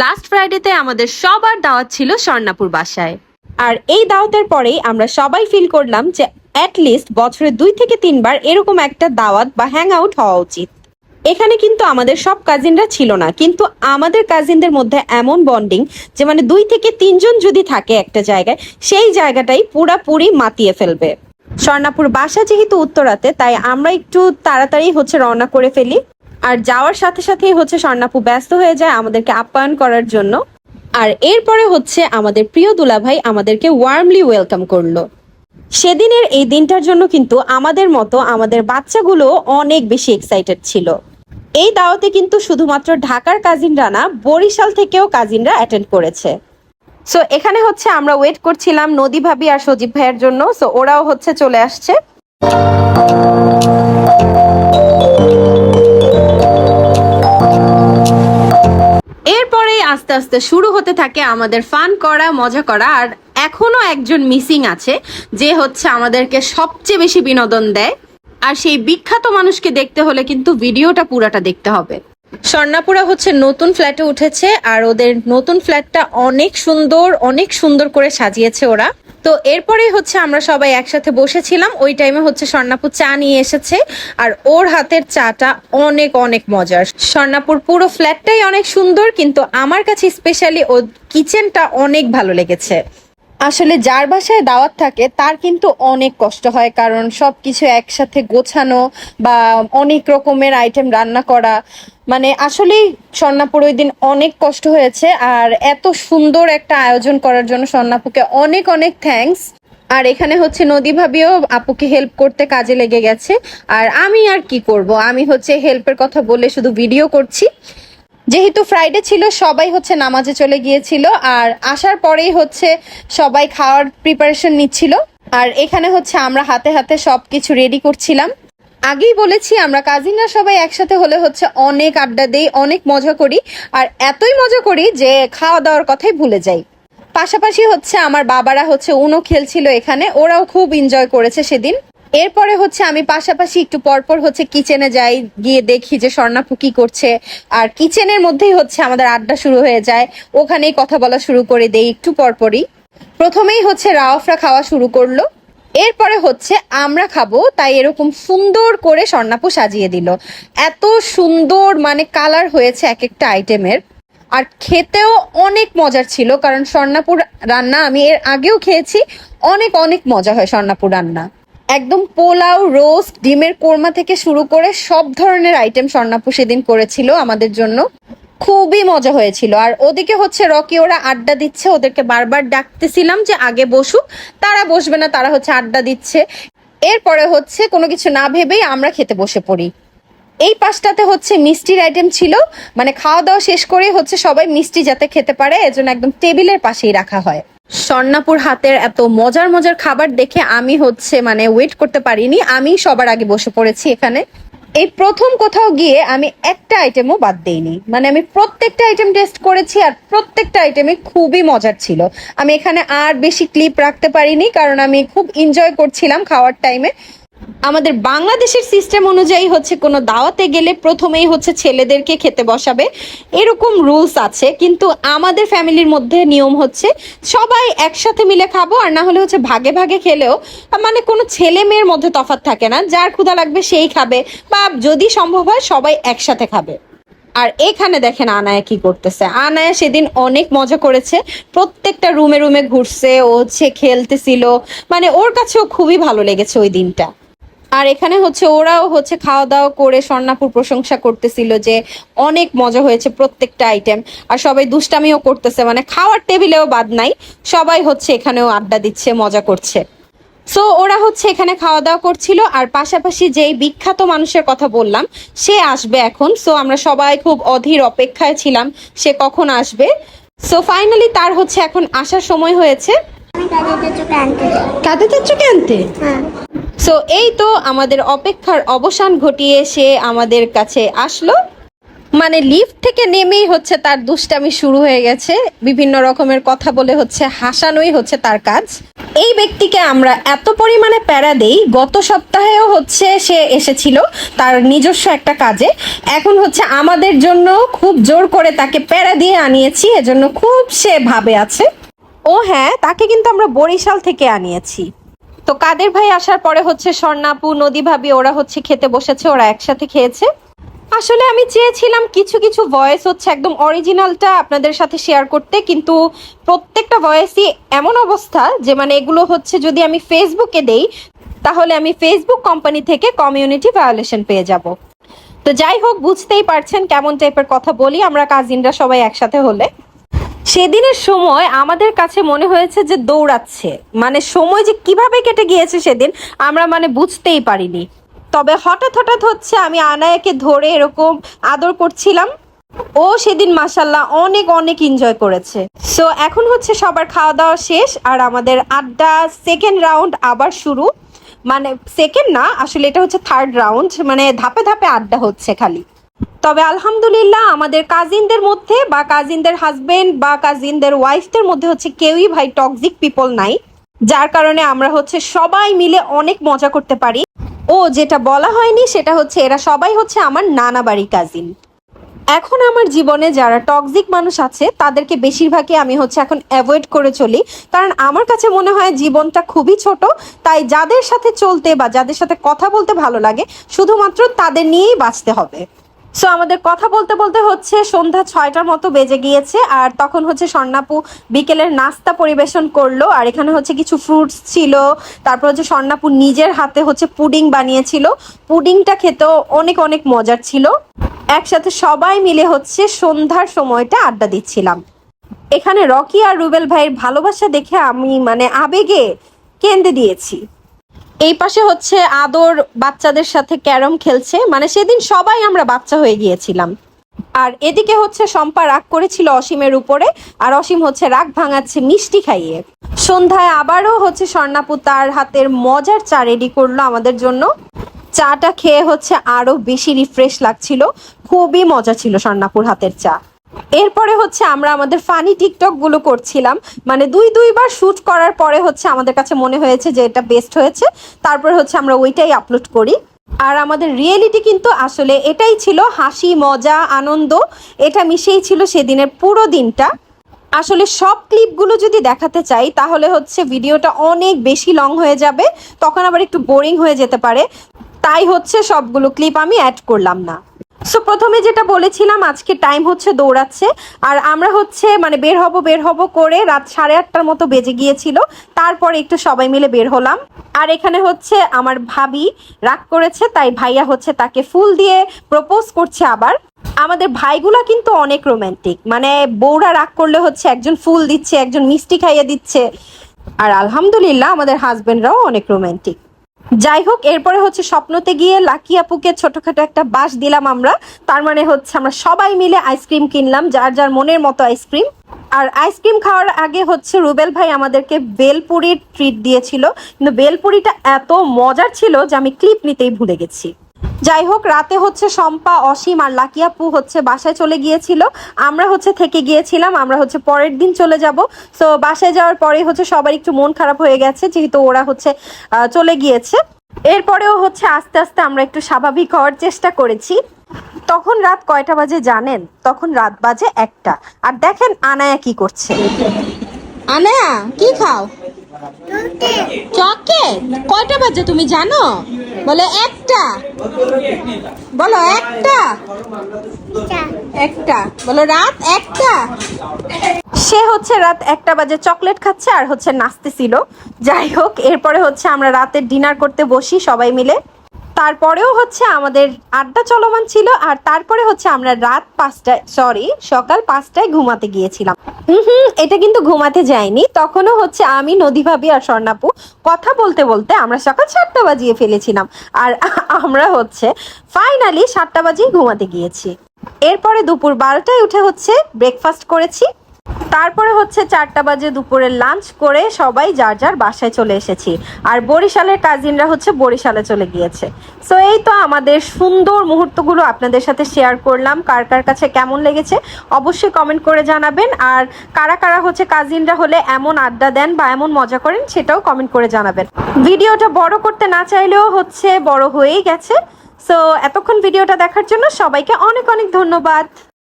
Last ফ্রাইডেতে আমাদের সবার দাওয়াত ছিল স্বর্ণাপুর বাসায়। আর এই দাওয়াতের পরেই আমরা সবাই ফিল করলাম যে অ্যাটলিস্ট বছরে 2 থেকে 3 বার এরকম একটা দাওয়াত বা হ্যাং আউট হওয়া উচিত। এখানে কিন্তু আমাদের সব কাজিনরা ছিল না, কিন্তু আমাদের কাজিনদের মধ্যে এমন বন্ডিং যে মানে 2 থেকে 3 জন যদি থাকে একটা জায়গায়, সেই জায়গাটাই পুরাপুরি মাতিয়ে ফেলবে। স্বর্ণাপুর বাসা যেহেতু উত্তরাতে, তাই আমরা একটু তাড়াতাড়ি রওনা করে ফেলি। আর যাওয়ার সাথে সাথেই স্বর্ণাপু ব্যস্ত হয়ে যায় আমাদেরকে আপ্যায়ন করার জন্য। আর এরপরে আমাদের প্রিয় দুলাভাই আমাদেরকে ওয়ার্মলি ওয়েলকাম করলো। সেদিনের এই দিনটার জন্য কিন্তু আমাদের মতো আমাদের বাচ্চাগুলো অনেক বেশি এক্সাইটেড ছিল। এই দাওয়াতে কিন্তু শুধুমাত্র ঢাকার কাজিনরা না, বরিশাল থেকেও কাজিনরা অ্যাটেন্ড করেছে। সো এখানে আমরা ওয়েট করছিলাম নদী ভাবি আর সজীব ভাইয়ের জন্য। সো ওরাও চলে আসছে। এরপরে আস্তে আস্তে শুরু হতে থাকে আমাদের ফান করা, মজা করা। আর এখনো একজন মিসিং আছে যে আমাদেরকে সবচেয়ে বেশি বিনোদন দেয়। আর সেই বিখ্যাত মানুষকে দেখতে হলে কিন্তু ভিডিওটা পুরাটা দেখতে হবে। স্বর্ণাপুরা নতুন ফ্ল্যাটে উঠেছে, আর ওদের নতুন ফ্ল্যাটটা অনেক সুন্দর করে সাজিয়েছে ওরা। তো এরপরেই আমরা সবাই একসাথে বসেছিলাম। ওই টাইমে স্বর্ণাপুর চা নিয়ে এসেছে, আর ওর হাতের চাটা অনেক অনেক মজার। স্বর্ণাপুর পুরো ফ্ল্যাটটাই অনেক সুন্দর, কিন্তু আমার কাছে স্পেশালি ওর কিচেনটা অনেক ভালো লেগেছে। আসলে যার বাসায় দাওয়াত থাকে তার কিন্তু অনেক কষ্ট হয়, কারণ সবকিছু একসাথে গোছানো বা অনেক রকমের আইটেম রান্না করা, মানে আসলেই স্বর্ণাপুর ওই দিন অনেক কষ্ট হয়েছে। আর এত সুন্দর একটা আয়োজন করার জন্য স্বর্ণাপুকে অনেক অনেক থ্যাঙ্কস। আর এখানে নদী ভাবিও আপুকে হেল্প করতে কাজে লেগে গেছে। আর আমি আর কি করব, আমি হেল্পের কথা বলে শুধু ভিডিও করছি। যেহেতু ফ্রাইডে ছিল, সবাই নামাজে চলে গিয়েছিল, আর আসার পরেই সবাই খাওয়ার প্রিপারেশন নিচ্ছিল। আর এখানে আমরা হাতে হাতে সবকিছু রেডি করছিলাম। আগেই বলেছি আমরা কাজিনরা সবাই একসাথে হলে অনেক আড্ডা দেই, অনেক মজা করি। আর এতই মজা করি যে খাওয়া দাওয়ার কথাই ভুলে যাই। পাশাপাশি আমার বাবারা উনো খেলছিল এখানে, ওরাও খুব এনজয় করেছে সেদিন। এরপরে আমি পাশাপাশি একটু পরপর কিচেনে যাই, গিয়ে দেখি যে স্বর্ণাপু কি করছে। আর কিচেনের মধ্যেই আমাদের আড্ডা শুরু হয়ে যায়, ওখানেই কথা বলা শুরু করে দেই একটু পরপরই। প্রথমেই রাওয়াফরা খাওয়া শুরু করলো, এরপরে আমরা খাবো, তাই এরকম সুন্দর করে স্বর্ণাপু সাজিয়ে দিল। এত সুন্দর মানে কালার হয়েছে এক একটা আইটেমের। আর খেতেও অনেক মজার ছিল, কারণ স্বর্ণাপুর রান্না আমি এর আগেও খেয়েছি, অনেক অনেক মজা হয় স্বর্ণাপুর রান্না। একদম পোলাও, রোস্ট, ডিমের কোরমা থেকে শুরু করে সব ধরনের আইটেম স্বর্ণাপু সেদিন করেছিল আমাদের জন্য। খুবই মজা হয়েছিল। আর ওদিকে রকি ওরা আড্ডা দিচ্ছে, ওদেরকে বারবার ডাকতেছিলাম যে আগে বসুক, তারা বসবে না, তারা আড্ডা দিচ্ছে। এরপরে কোনো কিছু না ভেবেই আমরা খেতে বসে পড়ি। এই পাশটাতে মিষ্টির আইটেম ছিল, মানে খাওয়া দাওয়া শেষ করে সবাই মিষ্টি যাতে খেতে পারে, এজন্য একদম টেবিলের পাশেই রাখা হয়। স্বর্ণাপুর হাতের এত মজার মজার খাবার দেখে আমি মানে ওয়েট করতে পারিনি, আমি সবার আগে বসে পড়েছি এখানে। এই প্রথম কোথাও গিয়ে আমি একটা আইটেমও বাদ দেইনি, মানে আমি প্রত্যেকটা আইটেম টেস্ট করেছি, আর প্রত্যেকটা আইটেমে খুবই মজার ছিল। আমি এখানে আর বেশি ক্লিপ রাখতে পারিনি, কারণ আমি খুব এনজয় করছিলাম খাওয়ার টাইমে। আমাদের বাংলাদেশের সিস্টেম অনুযায়ী কোনো দাওয়াতে গেলে প্রথমেই ছেলেদেরকে খেতে বসাবে, এরকম রুলস আছে। কিন্তু আমাদের ফ্যামিলির মধ্যে নিয়ম সবাই একসাথে মিলে খাবো, আর না হলে ভাগে ভাগে খেলেও মানে কোনো ছেলে মেয়ের মধ্যে তফাৎ থাকে না, যার ক্ষুধা লাগবে সেই খাবে, বা যদি সম্ভব হয় সবাই একসাথে খাবে। আর এখানে দেখেন আনায়া কি করতেছে। আনায়া সেদিন অনেক মজা করেছে, প্রত্যেকটা রুমে রুমে ঘুরছে, ও খেলতেছিল, মানে ওর কাছেও খুবই ভালো লেগেছে ওই দিনটা। আর এখানে ওরাও খাওয়া দাওয়া করে স্বর্ণাপুর প্রশংসা করতেছিল যে অনেক মজা হয়েছে প্রত্যেকটা আইটেম। আর সবাই দুষ্টামিও করতেছে, মানে খাওয়ার টেবিলেও বাদ নাই, সবাই এখানেও আড্ডা দিচ্ছে, মজা করছে। সো ওরা এখানে খাওয়া দাওয়া করছিল, আর পাশাপাশি যেই বিখ্যাত মানুষের কথা বললাম সে আসবে এখন। সো আমরা সবাই খুব অধীর অপেক্ষায় ছিলাম সে কখন আসবে। সো ফাইনালি তার এখন আসার সময় হয়েছে। কাদের চোখে আনতে? সো এই তো আমাদের অপেক্ষার অবসান ঘটিয়ে সে আমাদের কাছে আসলো। মানে লিফট থেকে নেমেই তার দুষ্টামি শুরু হয়ে গেছে, বিভিন্ন রকমের কথা বলে হাসানোই তার কাজ। এই ব্যক্তিকে আমরা এত পরিমাণে প্যারা দেই, গত সপ্তাহেও হচ্ছে সে এসেছিল তার নিজস্ব একটা কাজে, এখন হচ্ছে আমাদের জন্য খুব জোর করে তাকে প্যারা দিয়ে আনিয়েছি, এজন্য খুব সে ভাবে আছে। ও হ্যাঁ, তাকে কিন্তু আমরা বরিশাল থেকে আনিয়েছি। তো কাদের ভাই আসার পরে হচ্ছে স্বর্ণাপু, নদী ভাবি ওরা হচ্ছে খেতে বসেছে, ওরা একসাথে খেয়েছে। আসলে আমি চেয়েছিলাম কিছু কিছু ভয়েস হচ্ছে একদম অরিজিনালটা আপনাদের সাথে শেয়ার করতে, কিন্তু প্রত্যেকটা ভয়েসই এমন অবস্থা যে মানে এগুলো হচ্ছে যদি আমি ফেসবুকে দেই তাহলে আমি ফেসবুক কোম্পানি থেকে কমিউনিটি ভায়োলেশন পেয়ে যাব। তো যাই হোক, বুঝতেই পারছেন কেমন টাইপের কথা বলি আমরা কাজিনরা সবাই একসাথে হলে। সেদিনের সময় আমাদের কাছে মনে হয়েছে যে দৌড়াচ্ছে, মানে সময় যে কিভাবে কেটে গিয়েছে সেদিন আমরা মানে বুঝতেই পারিনি। তবে হঠাৎ হঠাৎ হচ্ছে আমি আনায়াকে ধরে এরকম আদর করছিলাম, ও সেদিন মাসাল্লাহ অনেক অনেক এনজয় করেছে। সো এখন হচ্ছে সবার খাওয়া দাওয়া শেষ আর আমাদের আড্ডা সেকেন্ড রাউন্ড আবার শুরু। মানে সেকেন্ড না, আসলে এটা হচ্ছে থার্ড রাউন্ড, মানে ধাপে ধাপে আড্ডা হচ্ছে খালি। তবে আলহামদুলিল্লাহ আমাদের কাজিনদের মধ্যে বা কাজিনদের হাজবেন্ড বা কাজিনদের ওয়াইফদের মধ্যে হচ্ছে কেউই ভাই টক্সিক পিপল নাই, যার কারণে আমরা হচ্ছে সবাই মিলে অনেক মজা করতে পারি। ও যেটা বলা হয়নি সেটা হচ্ছে এরা সবাই হচ্ছে আমার নানা বাড়ি কাজিন। এখন আমার জীবনে যারা টক্সিক মানুষ আছে তাদেরকে বেশিরভাগই আমি হচ্ছে এখন অ্যাভয়েড করে চলি, কারণ আমার কাছে মনে হয় জীবনটা খুবই ছোট, তাই যাদের সাথে চলতে বা যাদের সাথে কথা বলতে ভালো লাগে শুধুমাত্র তাদের নিয়েই বাঁচতে হবে। সো আমাদের কথা বলতে বলতে হচ্ছে সন্ধ্যা 6টার মতো বেজে গিয়েছে, আর তখন হচ্ছে স্বর্ণাপু বিকেলের নাস্তা পরিবেশন করলো, আর এখানে হচ্ছে কিছু ফ্রুটস ছিল, তারপর হচ্ছে স্বর্ণাপু নিজের হাতে হচ্ছে পুডিং বানিয়েছিল, পুডিংটা খেতেও অনেক অনেক মজার ছিল। একসাথে সবাই মিলে হচ্ছে সন্ধ্যার সময়টা আড্ডা দিচ্ছিলাম। এখানে রকি আর রুবেল ভাইয়ের ভালোবাসা দেখে আমি মানে আবেগে কেঁদে দিয়েছি। এই পাশে হচ্ছে আদর বাচ্চাদের সাথে ক্যারম খেলছে, মানে সেদিন সবাই আমরা বাচ্চা হয়ে গিয়েছিলাম। আর এদিকে হচ্ছে শম্পা রাগ করেছিল অসীমের উপরে, আর অসীম হচ্ছে রাগ ভাঙাচ্ছে মিষ্টি খাইয়ে। সন্ধ্যায় আবারও হচ্ছে স্বর্ণাপু তার হাতের মজার চা রেডি করলো আমাদের জন্য। চাটা খেয়ে হচ্ছে আরো বেশি রিফ্রেশ লাগছিল, খুবই মজা ছিল স্বর্ণাপুর হাতের চা। এরপরে হচ্ছে আমরা আমাদের ফানি টিকটক গুলো করছিলাম, মানে দুইবার শুট করার পরে হচ্ছে আমাদের কাছে মনে হয়েছে যে এটা বেস্ট হয়েছে, তারপরে হচ্ছে আমরা ওইটাই আপলোড করি। আর আমাদের রিয়েলিটি কিন্তু আসলে এটাই ছিল, হাসি মজা আনন্দ এটা মিশেই ছিল সেদিনের পুরো দিনটা। আসলে সব ক্লিপগুলো যদি দেখাতে চাই তাহলে হচ্ছে ভিডিওটা অনেক বেশি লং হয়ে যাবে, তখন আবার একটু বোরিং হয়ে যেতে পারে, তাই হচ্ছে সবগুলো ক্লিপ আমি অ্যাড করলাম না। সো প্রথমে যেটা বলেছিলাম আজকে টাইম হচ্ছে দৌড়াচ্ছে, আর আমরা হচ্ছে মানে বের হব করে রাত 8:30টার মতো বেজে গিয়েছিল, তারপরে একটু সবাই মিলে বের হলাম। আর এখানে হচ্ছে আমার ভাবি রাগ করেছে, তাই ভাইয়া হচ্ছে তাকে ফুল দিয়ে প্রপোজ করছে। আবার আমাদের ভাইগুলা কিন্তু অনেক রোমান্টিক, মানে বউরা রাগ করলে হচ্ছে একজন ফুল দিচ্ছে, একজন মিষ্টি খাইয়ে দিচ্ছে, আর আলহামদুলিল্লাহ আমাদের হাজবেন্ডরাও অনেক রোমান্টিক। যাই হোক, এরপরে হচ্ছে স্বপ্নতে গিয়ে লাকি আপুকে ছোটখাটো একটা বাস দিলাম আমরা, তার মানে হচ্ছে আমরা সবাই মিলে আইসক্রিম কিনলাম, যার যার মনের মতো আইসক্রিম। আর আইসক্রিম খাওয়ার আগে হচ্ছে রুবেল ভাই আমাদেরকে বেলপুরির ট্রিট দিয়েছিল, কিন্তু বেলপুরিটা এত মজার ছিল যে আমি ক্লিপ নিতেই ভুলে গেছি। যাই হোক, রাতে হচ্ছে শম্পা, অসীম আর লাকি আপু হচ্ছে বাসায় চলে গিয়েছিল, আমরা হচ্ছে থেকে গিয়েছিলাম, আমরা হচ্ছে পরের দিন চলে যাব। সো বাসায় যাওয়ার পরে হচ্ছে সবার একটু মন খারাপ হয়ে গেছে যেহেতু ওরা হচ্ছে চলে গিয়েছে। এরপরেও হচ্ছে আস্তে আস্তে আমরা একটু স্বাভাবিক হওয়ার চেষ্টা করেছি। তখন রাত কয়টা বাজে জানেন? তখন রাত বাজে 1টা। আর দেখেন আনায়া কি করছে। আনায়া কি খাও? চকলেট। কয়টা বাজে তুমি জানো? বলে 1টা। বলো 1টা। 1টা বলো, রাত 1টা। সে হচ্ছে রাত 1টা বাজে চকলেট খাচ্ছে আর হচ্ছে নাচতেছিল। যাই হোক, এরপরে হচ্ছে আমরা রাতের ডিনার করতে বসি সবাই মিলে, তারপরেও হচ্ছে আমাদের আড্ডা চলমান ছিল। আর তারপরে হচ্ছে আমরা সকাল 5টায় ঘুমাতে গিয়েছিলাম। এটা কিন্তু ঘুমাতে যাইনি, তখনও হচ্ছে আমি, নদী ভাবি আর স্বর্ণাপু কথা বলতে বলতে আমরা সকাল 7টা বাজিয়ে ফেলেছিলাম, আর আমরা হচ্ছে ফাইনালি 7টা বাজেই ঘুমাতে গিয়েছি। এরপরে দুপুর 12টায় উঠে হচ্ছে ব্রেকফাস্ট করেছি। তারপরে হচ্ছে 4টা বাজে দুপুরের লাঞ্চ করে সবাই যার যার বাসায় চলে এসেছি। আর বরিশালের কাজিনরা হচ্ছে বরিশালে চলে গিয়েছে। সো এই তো আমাদের সুন্দর মুহূর্তগুলো আপনাদের সাথে শেয়ার করলাম। কার কার কাছে কেমন লেগেছে অবশ্যই কমেন্ট করে জানাবেন। আর কারা কারা হচ্ছে কাজিনরা হলে এমন আড্ডা দেন বা এমন মজা করেন সেটাও কমেন্ট করে জানাবেন। ভিডিওটা বড় করতে না চাইলেও হচ্ছে বড় হয়েই গেছে। সো এতক্ষণ ভিডিওটা দেখার জন্য সবাইকে অনেক অনেক ধন্যবাদ।